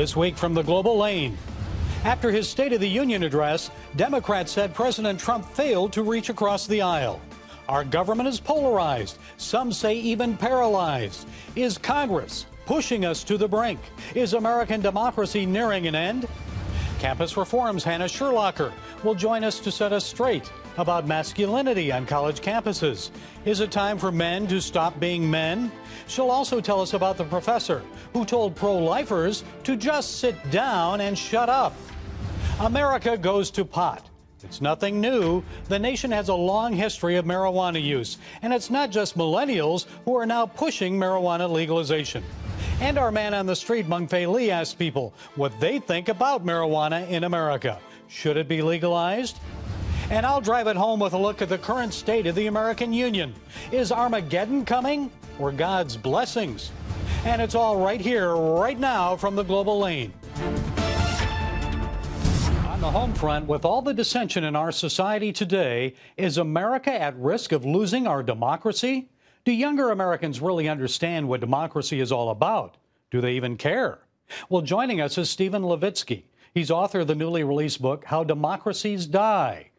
This week from the Global Lane. After his State of the Union address, Democrats said President Trump failed to reach across the aisle. Our government is polarized, some say even paralyzed. Is Congress pushing us to the brink? Is American democracy nearing an end? Campus Reform's Hannah Sherlocker will join us to set us straight about masculinity on college campuses. Is it time for men to stop being men? She'll also tell us about the professor who told pro-lifers to just sit down and shut up. America goes to pot. It's nothing new. The nation has a long history of marijuana use, and it's not just millennials who are now pushing marijuana legalization. And our man on the street, Mung Fei Lee, asked people what they think about marijuana in America. Should it be legalized? And I'll drive it home with a look at the current state of the American Union. Is Armageddon coming, or God's blessings? And it's all right here, right now, from the Global Lane. On the home front, with all the dissension in our society today, is America at risk of losing our democracy? Do younger Americans really understand what democracy is all about? Do they even care? Well, joining us is Stephen Levitsky. He's author of the newly released book, How Democracies Die.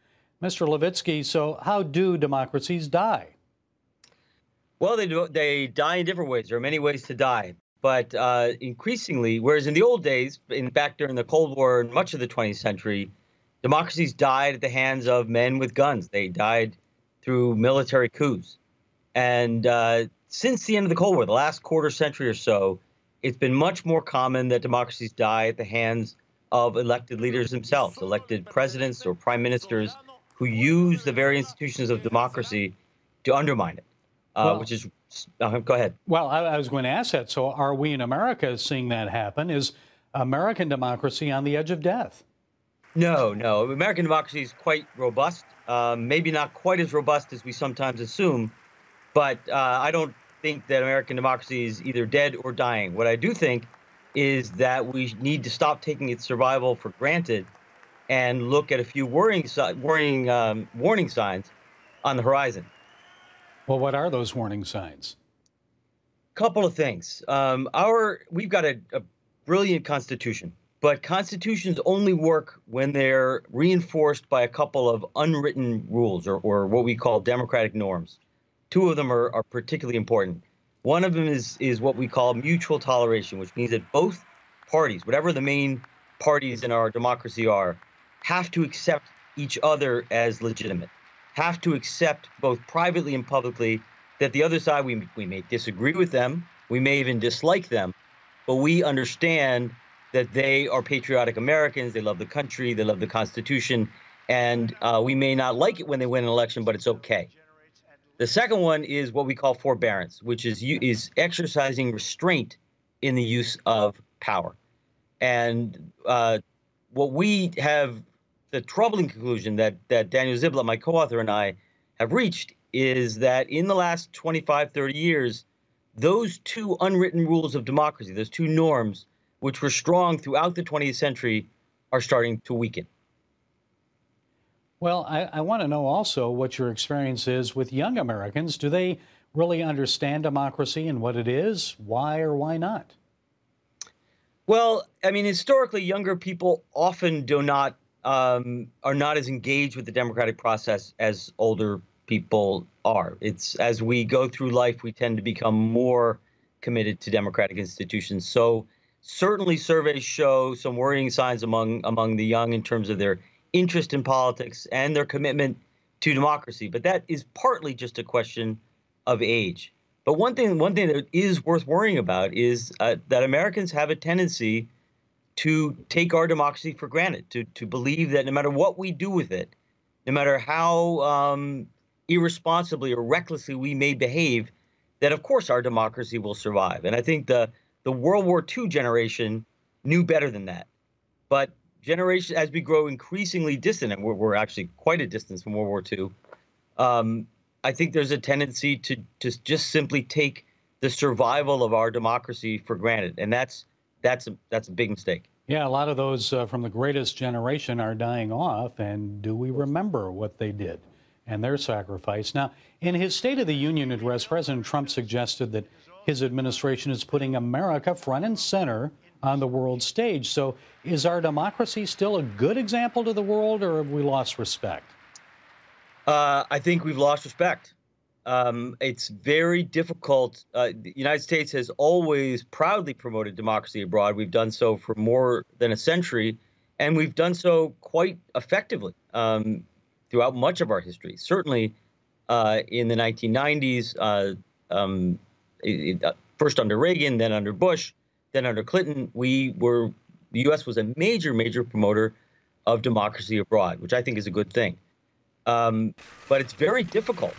Mr. Levitsky, so how do democracies die? Well, they die in different ways. There are many ways to die. But increasingly, whereas in the old days, back during the Cold War and much of the 20th century, democracies died at the hands of men with guns. They died through military coups. And since the end of the Cold War, the last quarter century or so, it's been much more common that democracies die at the hands of elected leaders themselves, elected presidents or prime ministers who use the very institutions of democracy to undermine it, which is, go ahead. Well, I was going to ask that. So are we in America seeing that happen? Is American democracy on the edge of death? No. American democracy is quite robust, maybe not quite as robust as we sometimes assume, but I don't think that American democracy is either dead or dying. What I do think is that we need to stop taking its survival for granted and look at a few warning signs on the horizon. Well, what are those warning signs? Couple of things. We've got a brilliant Constitution, but constitutions only work when they're reinforced by a couple of unwritten rules or what we call democratic norms. Two of them are particularly important. One of them is what we call mutual toleration, which means that both parties, whatever the main parties in our democracy are, have to accept each other as legitimate, have to accept both privately and publicly that the other side, we may disagree with them, we may even dislike them, but we understand that they are patriotic Americans, they love the country, they love the Constitution, and we may not like it when they win an election, but it's okay. The second one is what we call forbearance, which is exercising restraint in the use of power. And what we have, the troubling conclusion that Daniel Ziblatt, my co-author, and I have reached is that in the last 25, 30 years, those two unwritten rules of democracy, those two norms, which were strong throughout the 20th century, are starting to weaken. Well, I want to know also what your experience is with young Americans. Do they really understand democracy and what it is? Why or why not? Well, I mean, historically, younger people often are not as engaged with the democratic process as older people are. It's as we go through life, we tend to become more committed to democratic institutions. So certainly surveys show some worrying signs among the young in terms of their interest in politics and their commitment to democracy. But that is partly just a question of age. But one thing that is worth worrying about is that Americans have a tendency to take our democracy for granted, to believe that no matter what we do with it, no matter how irresponsibly or recklessly we may behave, that of course our democracy will survive. And I think the World War II generation knew better than that. But generation, as we grow increasingly distant, and we're actually quite a distance from World War II, I think there's a tendency to just simply take the survival of our democracy for granted, and that's a big mistake. Yeah, a lot of those from the greatest generation are dying off, and do we remember what they did and their sacrifice? Now, in his State of the Union address, President Trump suggested that his administration is putting America front and center on the world stage. So is our democracy still a good example to the world, or have we lost respect? I think we've lost respect. It's very difficult. The United States has always proudly promoted democracy abroad. We've done so for more than a century, and we've done so quite effectively throughout much of our history. Certainly in the 1990s, first under Reagan, then under Bush, then under Clinton, the U.S. was a major promoter of democracy abroad, which I think is a good thing. But it's very difficult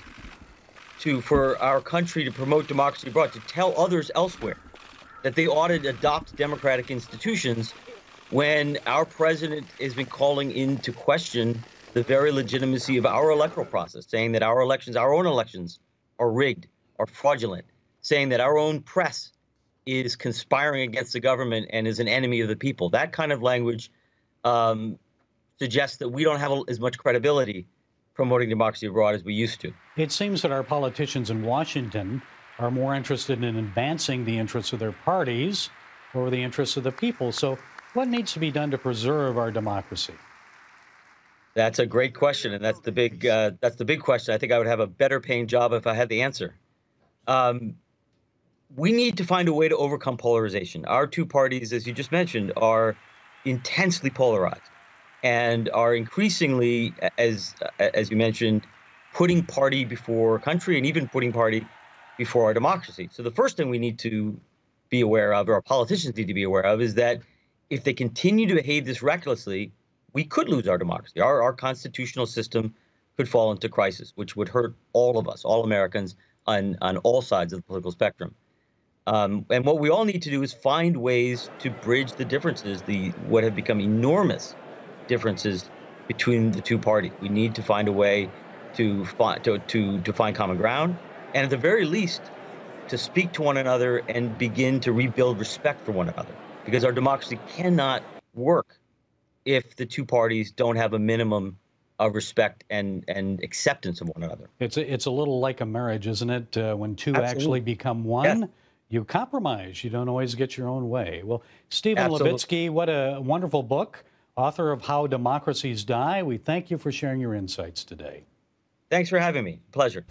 for our country to promote democracy abroad, to tell others elsewhere that they ought to adopt democratic institutions when our president has been calling into question the very legitimacy of our electoral process, saying that our own elections, are rigged, are fraudulent, saying that our own press is conspiring against the government and is an enemy of the people. That kind of language suggests that we don't have as much credibility promoting democracy abroad as we used to. It seems that our politicians in Washington are more interested in advancing the interests of their parties or the interests of the people. So what needs to be done to preserve our democracy? That's a great question, and that's the big question. I think I would have a better paying job if I had the answer. We need to find a way to overcome polarization. Our two parties, as you just mentioned, are intensely polarized and are increasingly, as you mentioned, putting party before country and even putting party before our democracy. So the first thing we need to be aware of, or our politicians need to be aware of, is that if they continue to behave this recklessly, we could lose our democracy. Our constitutional system could fall into crisis, which would hurt all of us, all Americans, on all sides of the political spectrum. And what we all need to do is find ways to bridge the differences, what have become enormous differences between the two parties. We need to find a way to find common ground, and at the very least, to speak to one another and begin to rebuild respect for one another. Because our democracy cannot work if the two parties don't have a minimum of respect and acceptance of one another. It's a little like a marriage, isn't it? When two Absolutely. actually become one, Yes. You compromise. You don't always get your own way. Well, Stephen Absolutely. Levitsky, what a wonderful book, author of How Democracies Die. We thank you for sharing your insights today. Thanks for having me. Pleasure.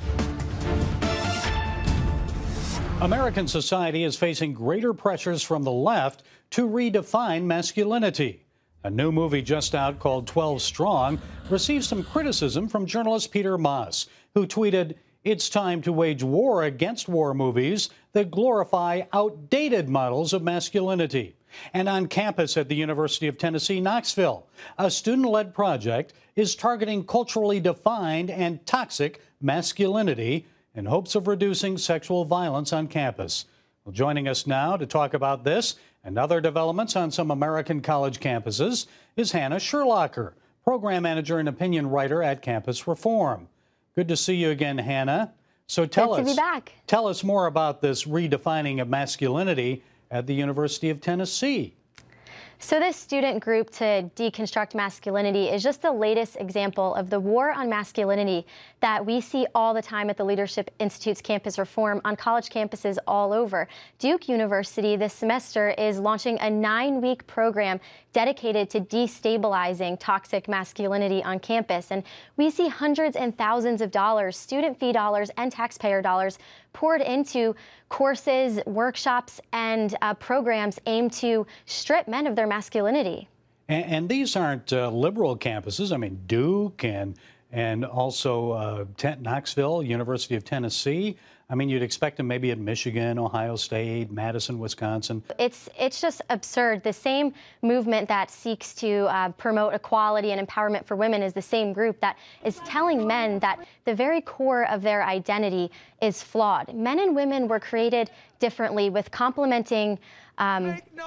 American society is facing greater pressures from the left to redefine masculinity. A new movie just out called 12 Strong received some criticism from journalist Peter Moss, who tweeted, "It's time to wage war against war movies that glorify outdated models of masculinity." And on campus at the University of Tennessee, Knoxville, a student-led project is targeting culturally defined and toxic masculinity in hopes of reducing sexual violence on campus. Well, joining us now to talk about this and other developments on some American college campuses is Hannah Sherlocker, program manager and opinion writer at Campus Reform. Good to see you again, Hannah. So tell us more about this redefining of masculinity at the University of Tennessee. So this student group to deconstruct masculinity is just the latest example of the war on masculinity that we see all the time at the Leadership Institute's Campus Reform on college campuses all over. Duke University this semester is launching a 9-week program dedicated to destabilizing toxic masculinity on campus. And we see hundreds and thousands of dollars, student fee dollars and taxpayer dollars, poured into courses, workshops, and programs aimed to strip men of their masculinity. And these aren't liberal campuses. I mean, Duke and also Knoxville, University of Tennessee. I mean, you'd expect them maybe at Michigan, Ohio State, Madison, Wisconsin. It's just absurd. The same movement that seeks to promote equality and empowerment for women is the same group that is telling men that the very core of their identity is flawed. Men and women were created differently with complementing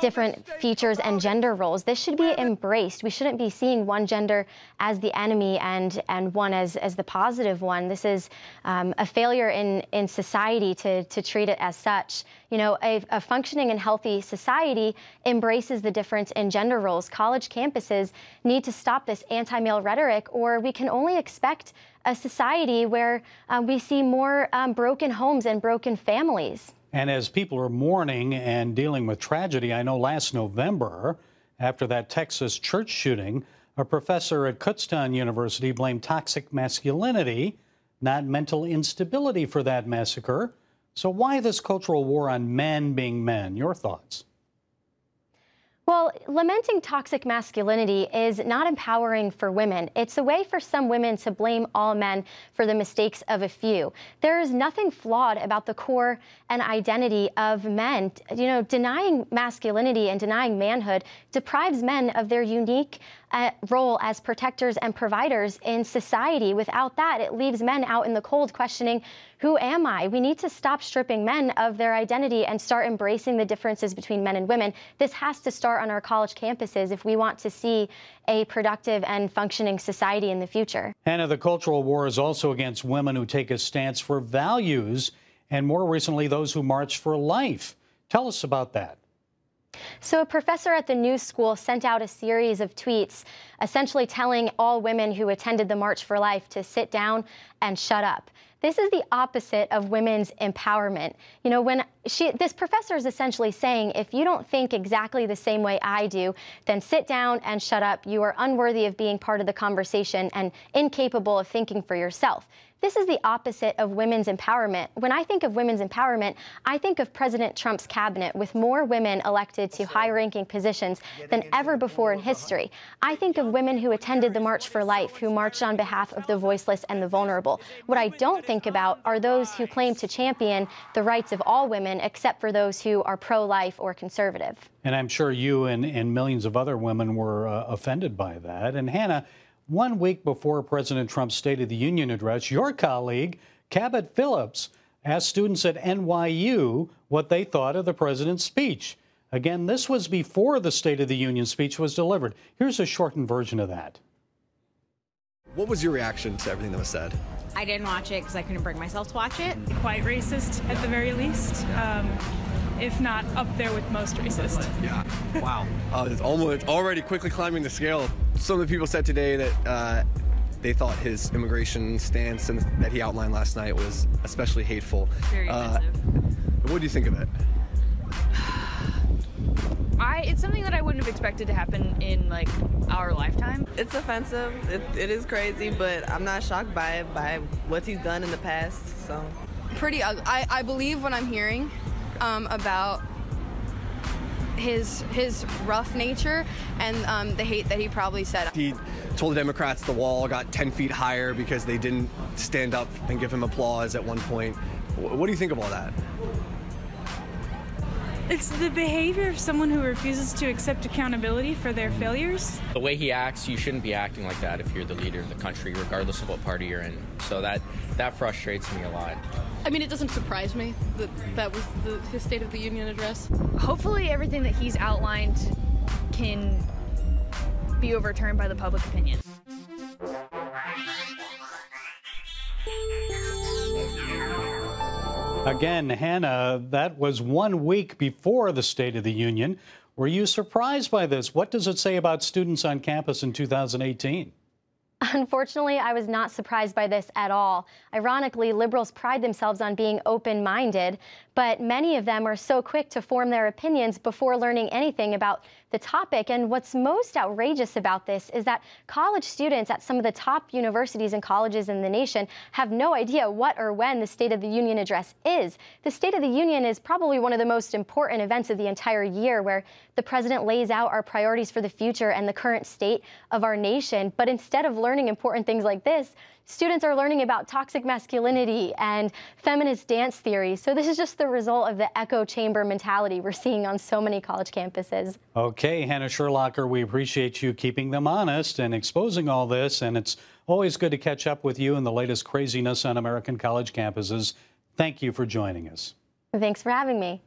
different features and gender roles. This should be embraced. We shouldn't be seeing one gender as the enemy and one as the positive one. This is a failure in society to treat it as such. You know, a functioning and healthy society embraces the difference in gender roles. College campuses need to stop this anti-male rhetoric, or we can only expect a society where we see more broken homes and broken families. And as people are mourning and dealing with tragedy, I know last November, after that Texas church shooting, a professor at Kutztown University blamed toxic masculinity, not mental instability, for that massacre. So why this cultural war on men being men? Your thoughts? Well, lamenting toxic masculinity is not empowering for women. It's a way for some women to blame all men for the mistakes of a few. There is nothing flawed about the core and identity of men. You know, denying masculinity and denying manhood deprives men of their unique role as protectors and providers in society. Without that, it leaves men out in the cold questioning, who am I? We need to stop stripping men of their identity and start embracing the differences between men and women. This has to start on our college campuses if we want to see a productive and functioning society in the future. Hannah, the cultural war is also against women who take a stance for values, and more recently, those who march for life. Tell us about that. So a professor at the New School sent out a series of tweets essentially telling all women who attended the March for Life to sit down and shut up. This is the opposite of women's empowerment. You know, this professor is essentially saying, if you don't think exactly the same way I do, then sit down and shut up. You are unworthy of being part of the conversation and incapable of thinking for yourself. This is the opposite of women's empowerment. When I think of women's empowerment, I think of President Trump's cabinet with more women elected to high-ranking positions than ever before in history. I think of women who attended the March for Life, who marched on behalf of the voiceless and the vulnerable. What I don't think about are those who claim to champion the rights of all women, except for those who are pro-life or conservative. And I'm sure you and millions of other women were offended by that. And Hannah, 1 week before President Trump's State of the Union address, your colleague, Cabot Phillips, asked students at NYU what they thought of the president's speech. Again, this was before the State of the Union speech was delivered. Here's a shortened version of that. What was your reaction to everything that was said? I didn't watch it because I couldn't bring myself to watch it. Quite racist at the very least, if not up there with most racist. Yeah. Wow. It's already quickly climbing the scale. Some of the people said today that they thought his immigration stance and that he outlined last night was especially hateful. Very offensive. What do you think of it? It's something that I wouldn't have expected to happen in, like, our lifetime. It's offensive. It is crazy, but I'm not shocked by it, by what he's done in the past, so. Pretty ugly. I believe what I'm hearing about his rough nature and the hate that he probably said. He told the Democrats the wall got 10 feet higher because they didn't stand up and give him applause at one point. What do you think of all that? It's the behavior of someone who refuses to accept accountability for their failures. The way he acts, you shouldn't be acting like that if you're the leader of the country, regardless of what party you're in. So that frustrates me a lot. I mean, it doesn't surprise me that was his State of the Union address. Hopefully everything that he's outlined can be overturned by the public opinion. Again, Hannah, that was 1 week before the State of the Union. Were you surprised by this? What does it say about students on campus in 2018? Unfortunately, I was not surprised by this at all. Ironically, liberals pride themselves on being open-minded, but many of them are so quick to form their opinions before learning anything about the topic. And what's most outrageous about this is that college students at some of the top universities and colleges in the nation have no idea what or when the State of the Union address is. The State of the Union is probably one of the most important events of the entire year, where the president lays out our priorities for the future and the current state of our nation. But instead of learning important things like this, students are learning about toxic masculinity and feminist dance theory. So this is just the result of the echo chamber mentality we're seeing on so many college campuses. Okay, Hannah Sherlocker, we appreciate you keeping them honest and exposing all this. And it's always good to catch up with you and the latest craziness on American college campuses. Thank you for joining us. Thanks for having me.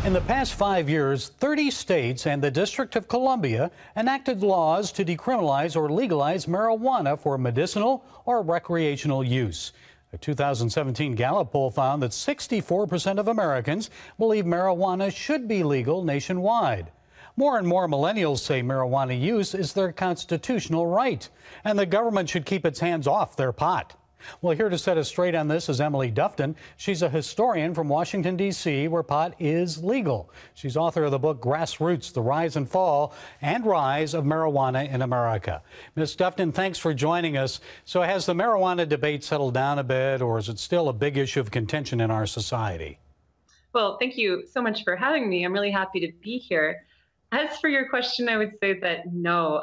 In the past 5 years, 30 states and the District of Columbia enacted laws to decriminalize or legalize marijuana for medicinal or recreational use. A 2017 Gallup poll found that 64% of Americans believe marijuana should be legal nationwide. More and more millennials say marijuana use is their constitutional right, and the government should keep its hands off their pot. Well, here to set us straight on this is Emily Dufton. She's a historian from Washington, D.C., where pot is legal. She's author of the book Grassroots, The Rise and Fall and Rise of Marijuana in America. Ms. Dufton, thanks for joining us. So has the marijuana debate settled down a bit, or is it still a big issue of contention in our society? Well, thank you so much for having me. I'm really happy to be here. As for your question, I would say that no,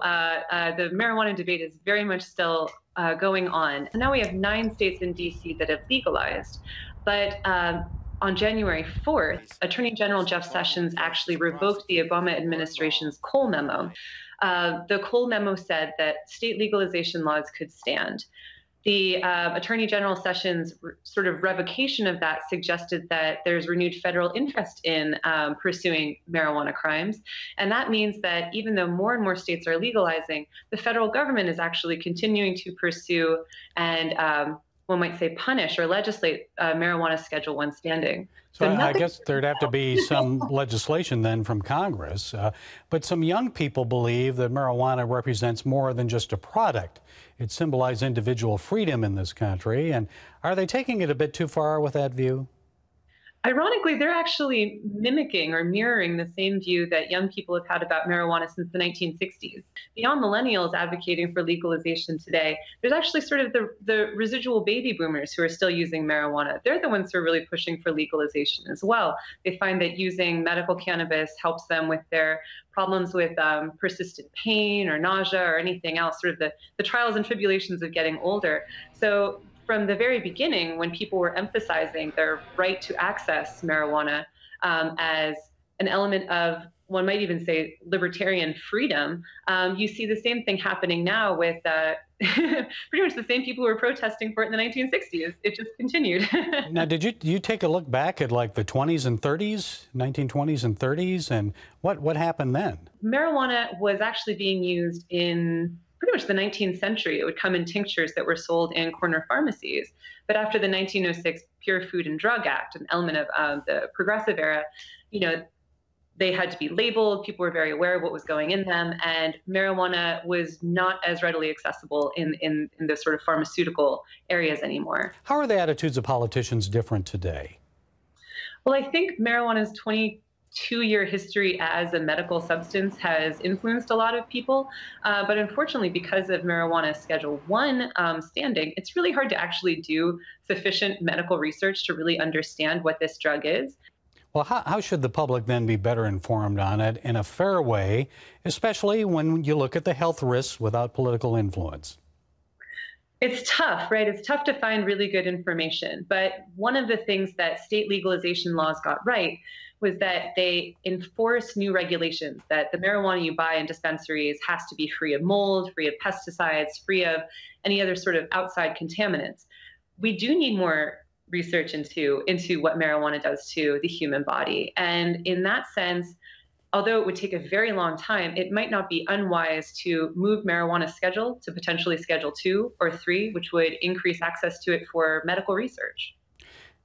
the marijuana debate is very much still going on. And now we have 9 states in D.C. that have legalized. But on January 4th, Attorney General Jeff Sessions actually revoked the Obama administration's Cole memo. The Cole memo said that state legalization laws could stand. The Attorney General Sessions' sort of revocation of that suggested that there's renewed federal interest in pursuing marijuana crimes. And that means that even though more and more states are legalizing, the federal government is actually continuing to pursue and one might say punish or legislate marijuana Schedule I standing. So I guess there'd have to be some legislation then from Congress. But some young people believe that marijuana represents more than just a product. It symbolizes individual freedom in this country. And are they taking it a bit too far with that view? Ironically, they're actually mimicking or mirroring the same view that young people have had about marijuana since the 1960s. Beyond millennials advocating for legalization today, there's actually sort of the residual baby boomers who are still using marijuana. They're the ones who are really pushing for legalization as well. They find that using medical cannabis helps them with their problems with persistent pain or nausea or anything else, sort of the trials and tribulations of getting older. So from the very beginning, when people were emphasizing their right to access marijuana as an element of, one might even say, libertarian freedom, you see the same thing happening now with pretty much the same people who were protesting for it in the 1960s. It just continued. Now, did you take a look back at like the 20s and 30s, 1920s and 30s, and what happened then? Marijuana was actually being used in pretty much the 19th century. It would come in tinctures that were sold in corner pharmacies. But after the 1906 Pure Food and Drug Act, an element of the progressive era, they had to be labeled. People were very aware of what was going in them, and marijuana was not as readily accessible in the sort of pharmaceutical areas anymore. How are the attitudes of politicians different today? Well, I think marijuana's 22-year history as a medical substance has influenced a lot of people. But unfortunately, because of marijuana's Schedule I standing, it's really hard to actually do sufficient medical research to really understand what this drug is. Well, how should the public then be better informed on it in a fair way, especially when you look at the health risks without political influence? It's tough, right? It's tough to find really good information. But one of the things that state legalization laws got right was that they enforce new regulations, that the marijuana you buy in dispensaries has to be free of mold, free of pesticides, free of any other sort of outside contaminants. We do need more research into what marijuana does to the human body. And in that sense, although it would take a very long time, it might not be unwise to move marijuana schedule to potentially Schedule II or III, which would increase access to it for medical research.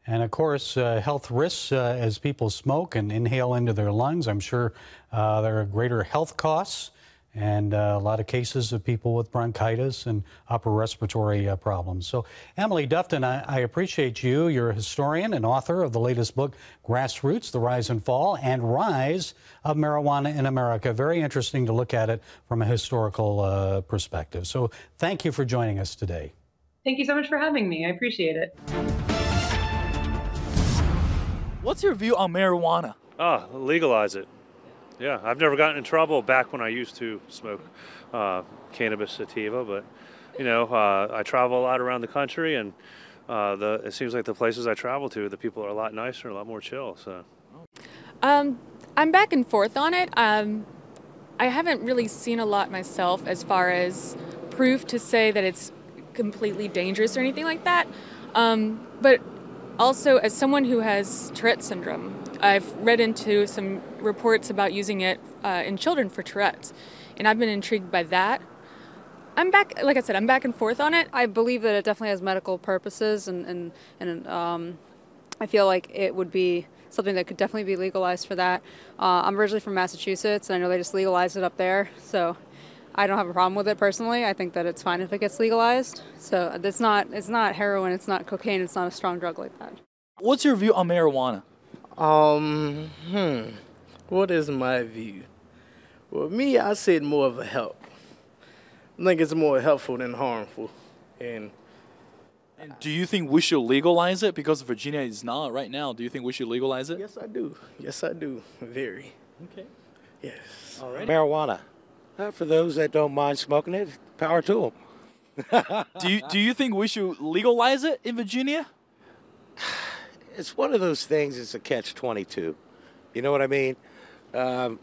And of course, health risks as people smoke and inhale into their lungs. I'm sure there are greater health costs and a lot of cases of people with bronchitis and upper respiratory problems. So, Emily Dufton, I appreciate you. You're a historian and author of the latest book, Grassroots, The Rise and Fall and Rise of Marijuana in America. Very interesting to look at it from a historical perspective. So thank you for joining us today. Thank you so much for having me. I appreciate it. What's your view on marijuana? Legalize it. Yeah, I've never gotten in trouble back when I used to smoke cannabis sativa, but I travel a lot around the country, and it seems like the places I travel to, the people are a lot nicer, a lot more chill. So, I'm back and forth on it. I haven't really seen a lot myself as far as proof to say that it's completely dangerous or anything like that. But also, as someone who has Tourette syndrome, I've read into some reports about using it in children for Tourette's, and I've been intrigued by that. Like I said, I'm back and forth on it. I believe that it definitely has medical purposes, and I feel like it would be something that could definitely be legalized for that. I'm originally from Massachusetts, and I know they just legalized it up there, so I don't have a problem with it personally. I think that it's fine if it gets legalized. So it's not heroin, it's not cocaine, it's not a strong drug like that. What's your view on marijuana? What is my view? Well, me, I say it more of a help. I think it's more helpful than harmful. And do you think we should legalize it? Because Virginia is not right now. Do you think we should legalize it? yes, I do. Yes, I do. Very. Okay. Yes. All right. Marijuana. For those that don't mind smoking it, power to them. Do you think we should legalize it in Virginia? It's one of those things, it's a catch-22. You know what I mean? There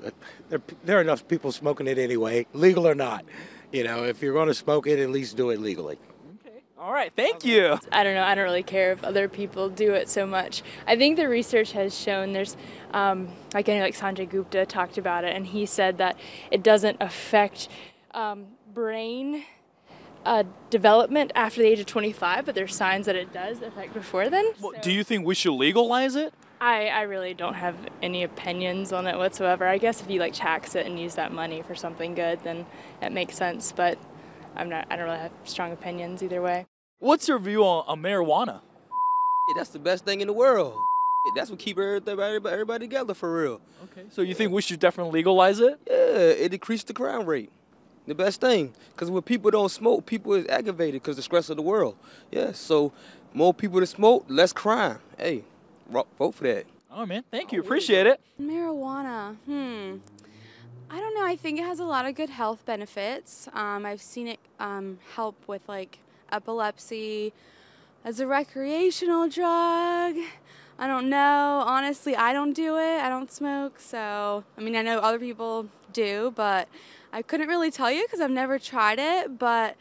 are enough people smoking it anyway, legal or not. You know, if you're going to smoke it, at least do it legally. All right, thank you. I don't know. I don't really care if other people do it so much. I think the research has shown there's, like Sanjay Gupta talked about it, and he said that it doesn't affect brain development after the age of 25, but there's signs that it does affect before then. Well, do you think we should legalize it? I really don't have any opinions on it whatsoever. I guess if you tax it and use that money for something good, then it makes sense, but I don't really have strong opinions either way. What's your view on marijuana? That's the best thing in the world. That's what keeps everybody together for real. Okay. So you think we should definitely legalize it? Yeah, it decreased the crime rate. The best thing. Because when people don't smoke, people is aggravated because of the stress of the world. Yeah, so more people to smoke, less crime. Hey, vote for that. Oh, man. Thank you. Appreciate it. Marijuana. I don't know. I think it has a lot of good health benefits. I've seen it help with epilepsy as a recreational drug. I don't know. Honestly, I don't do it. I don't smoke. So, I mean, I know other people do, but I couldn't really tell you because I've never tried it. But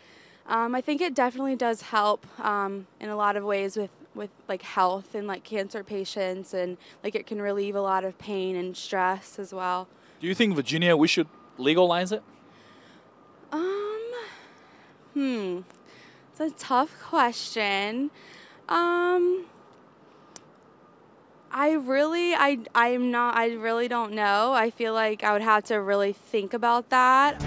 I think it definitely does help in a lot of ways with health and cancer patients, and it can relieve a lot of pain and stress as well. Do you think Virginia, we should legalize it? It's a tough question. I really don't know. I feel like I would have to really think about that.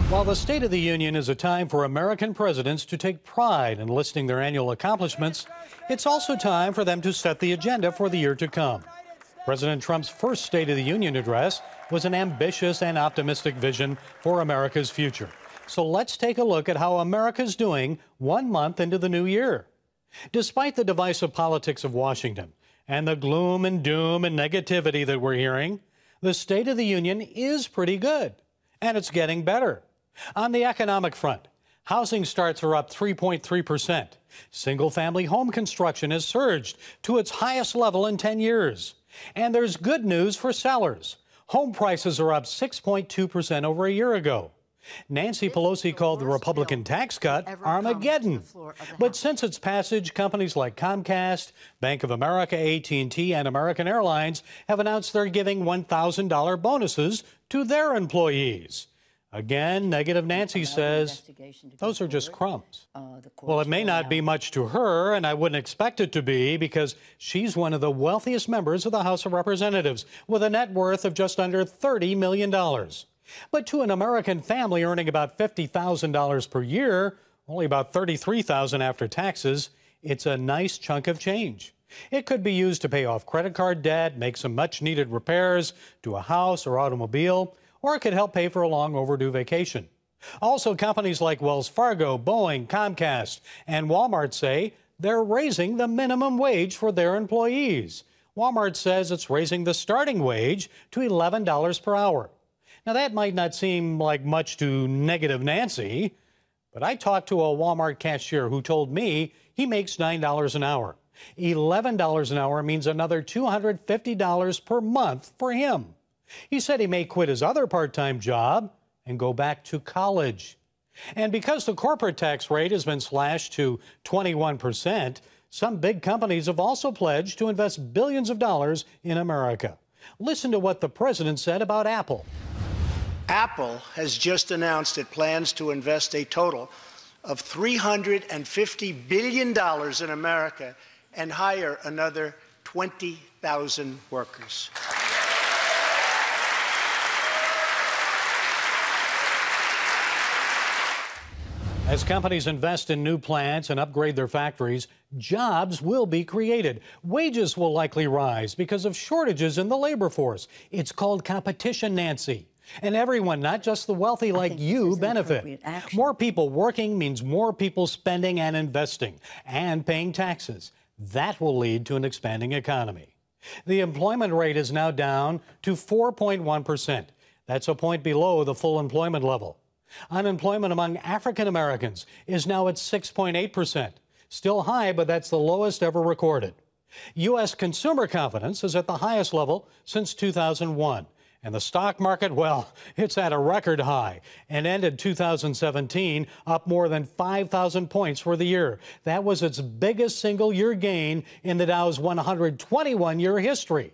While the State of the Union is a time for American presidents to take pride in listing their annual accomplishments, it's also time for them to set the agenda for the year to come. President Trump's first State of the Union address was an ambitious and optimistic vision for America's future. So let's take a look at how America's doing 1 month into the new year. Despite the divisive politics of Washington and the gloom and doom and negativity that we're hearing, the State of the Union is pretty good, and it's getting better. On the economic front, housing starts are up 3.3%. Single-family home construction has surged to its highest level in 10 years. And there's good news for sellers. Home prices are up 6.2% over a year ago. Nancy Pelosi called the Republican tax cut Armageddon. But since its passage, companies like Comcast, Bank of America, AT&T, and American Airlines have announced they're giving $1,000 bonuses to their employees. Again, Negative Nancy says those are just crumbs. Well, it may not be much to her, and I wouldn't expect it to be, because she's one of the wealthiest members of the House of Representatives with a net worth of just under $30 million. But to an American family earning about $50,000 per year, only about $33,000 after taxes, it's a nice chunk of change. It could be used to pay off credit card debt, make some much-needed repairs to a house or automobile, or it could help pay for a long overdue vacation. Also, companies like Wells Fargo, Boeing, Comcast, and Walmart say they're raising the minimum wage for their employees. Walmart says it's raising the starting wage to $11 per hour. Now, that might not seem like much to Negative Nancy, but I talked to a Walmart cashier who told me he makes $9 an hour. $11 an hour means another $250 per month for him. He said he may quit his other part-time job and go back to college. And because the corporate tax rate has been slashed to 21%, some big companies have also pledged to invest billions of dollars in America. Listen to what the president said about Apple. Apple has just announced it plans to invest a total of $350 billion in America and hire another 20,000 workers. As companies invest in new plants and upgrade their factories, jobs will be created. Wages will likely rise because of shortages in the labor force. It's called competition, Nancy. And everyone, not just the wealthy like you, benefit. More people working means more people spending and investing and paying taxes. That will lead to an expanding economy. The employment rate is now down to 4.1%. That's a point below the full employment level. Unemployment among African Americans is now at 6.8%. Still high, but that's the lowest ever recorded. U.S. consumer confidence is at the highest level since 2001. And the stock market, well, it's at a record high and ended 2017 up more than 5,000 points for the year. That was its biggest single-year gain in the Dow's 121-year history.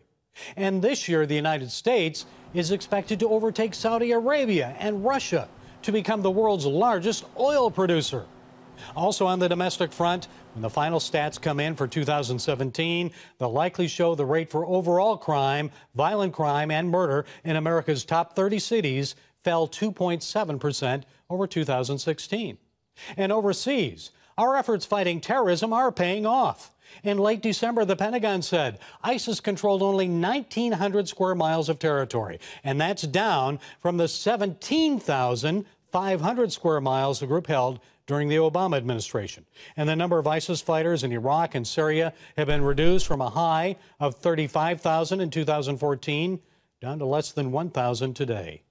And this year, the United States is expected to overtake Saudi Arabia and Russia to become the world's largest oil producer. Also on the domestic front, when the final stats come in for 2017, they'll likely show the rate for overall crime, violent crime, and murder in America's top 30 cities fell 2.7% over 2016. And overseas, our efforts fighting terrorism are paying off. In late December, the Pentagon said ISIS controlled only 1,900 square miles of territory, and that's down from the 17,500 square miles the group held during the Obama administration. And the number of ISIS fighters in Iraq and Syria have been reduced from a high of 35,000 in 2014 down to less than 1,000 today.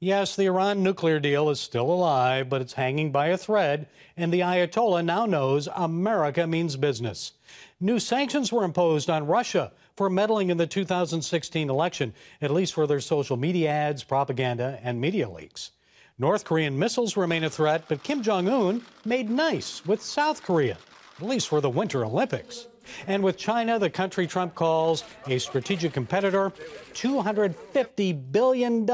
Yes, the Iran nuclear deal is still alive, but it's hanging by a thread, and the Ayatollah now knows America means business. New sanctions were imposed on Russia for meddling in the 2016 election, at least for their social media ads, propaganda, and media leaks. North Korean missiles remain a threat, but Kim Jong-un made nice with South Korea, at least for the Winter Olympics. And with China, the country Trump calls a strategic competitor, $250 billion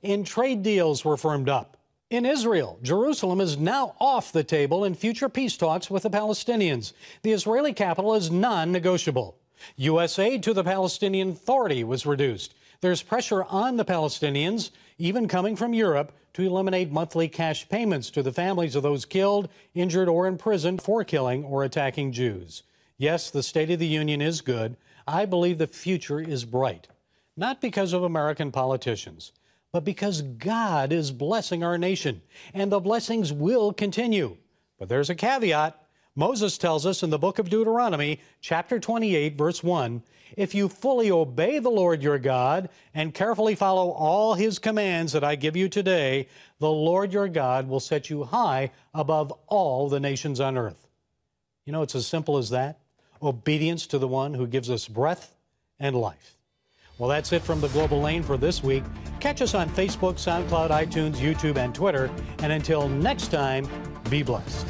in trade deals were firmed up. In Israel, Jerusalem is now off the table in future peace talks with the Palestinians. The Israeli capital is non-negotiable. U.S. aid to the Palestinian Authority was reduced. There's pressure on the Palestinians, even coming from Europe, to eliminate monthly cash payments to the families of those killed, injured, or imprisoned for killing or attacking Jews. Yes, the State of the Union is good. I believe the future is bright, not because of American politicians, but because God is blessing our nation, and the blessings will continue. But there's a caveat. Moses tells us in the book of Deuteronomy, chapter 28, verse 1, if you fully obey the Lord your God and carefully follow all his commands that I give you today, the Lord your God will set you high above all the nations on earth. You know, it's as simple as that. Obedience to the one who gives us breath and life. Well, that's it from the Global Lane for this week. Catch us on Facebook, SoundCloud, iTunes, YouTube, and Twitter. And until next time, be blessed.